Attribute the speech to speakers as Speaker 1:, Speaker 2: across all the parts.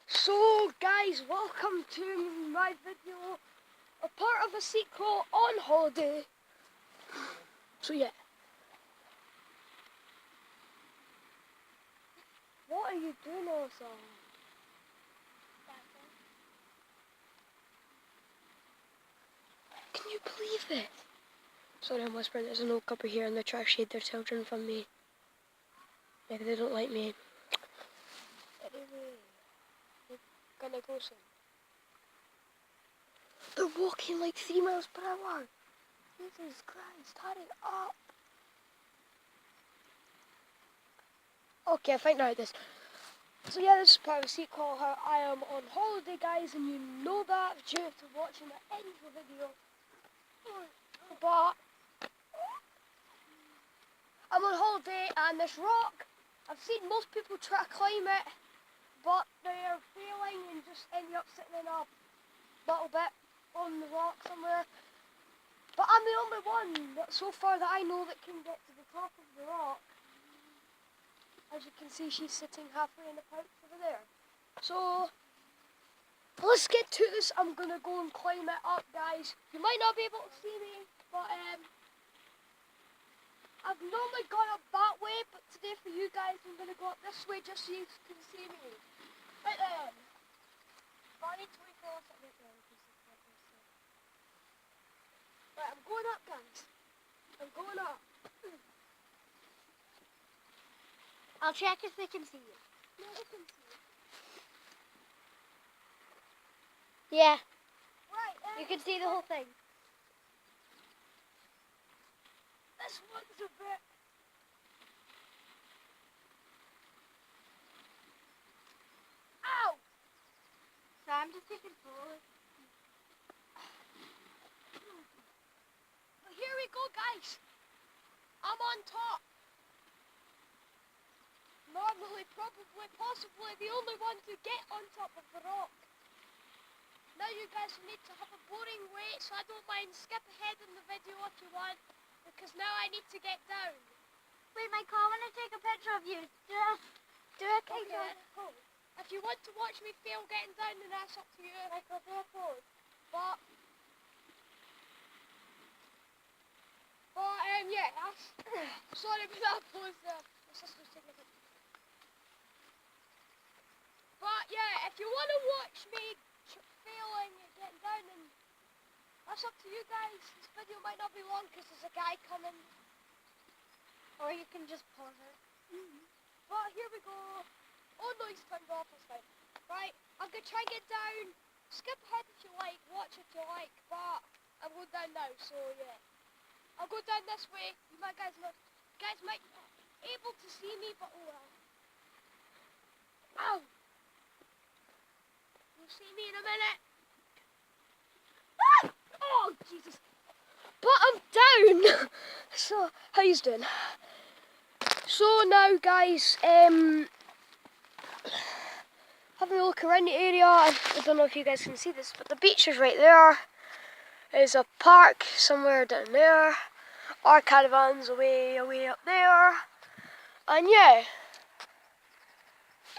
Speaker 1: So guys, welcome to my video, a part of a sequel on holiday. So yeah. What are you doing, Elsa? Can you believe it? Sorry, I'm whispering. There's an old couple here and they're trying to shade their children from me. Maybe they don't like me. Anyway, we're gonna go soon. They're walking like 3 miles per hour. Jesus Christ, hurry up. Okay, I think now this. So yeah, this is part of a sequel how I am on holiday, guys, and you know that due to watching the end of the video. But I'm on holiday and this rock, I've seen most people try to climb it, but they're failing and just ending up sitting in a little bit on the rock somewhere. But I'm the only one so far that I know that can get to the top of the rock. As you can see, she's sitting halfway in the pouch over there. So let's get to this. I'm gonna go and climb it up, guys. You might not be able to see me, but I've normally gone up that way, but today for you guys I'm gonna go up this way just so you can see me. Right then. But I need to wait for us right there. Right, I'm going up, guys. I'm going up.
Speaker 2: I'll check if they can see you.
Speaker 1: No, they can see you.
Speaker 2: Yeah,
Speaker 1: Right,
Speaker 2: you can see the whole thing.
Speaker 1: This one's a bit... Ow!
Speaker 2: So I'm just taking photos.
Speaker 1: But here we go, guys. I'm on top. Normally, probably, possibly the only one to get on top of the rock. Now you guys need to have a boring wait, so I don't mind skip ahead in the video if you want, because now I need to get down.
Speaker 2: Wait, Michael, I want to take a picture of you. Just do a kind
Speaker 1: Okay.
Speaker 2: of...
Speaker 1: If you want to watch me fail getting down, then that's up to you.
Speaker 2: Michael, do a pose.
Speaker 1: But yeah, that's... Sorry for that pose there. My sister's taking a picture. But yeah, if you want to watch me failing and getting down, then that's up to you guys. This video might not be long because there's a guy coming.
Speaker 2: Or you can just pause it.
Speaker 1: But here we go. Oh no, he's turned off, it's fine. Right, I'm going to try and get down. Skip ahead if you like, watch if you like, but I'm going down now, so yeah. I'll go down this way. You might guys might not be able to see me, but oh well. Ow! You'll see me in a minute. Ah! Oh, Jesus. But I'm down. So, how you doing? So now, guys, having a look around the area. I don't know if you guys can see this, but the beach is right there. There's a park somewhere down there. Our caravan's away up there. And yeah.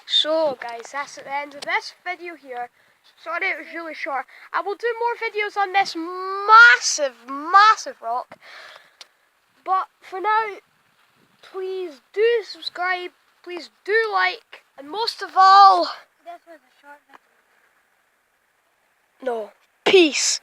Speaker 1: So guys, that's at the end of this video here. Sorry it was really short. I will do more videos on this massive rock. But for now, please do subscribe, please do like, and most of all...
Speaker 2: This was a short video.
Speaker 1: No, peace.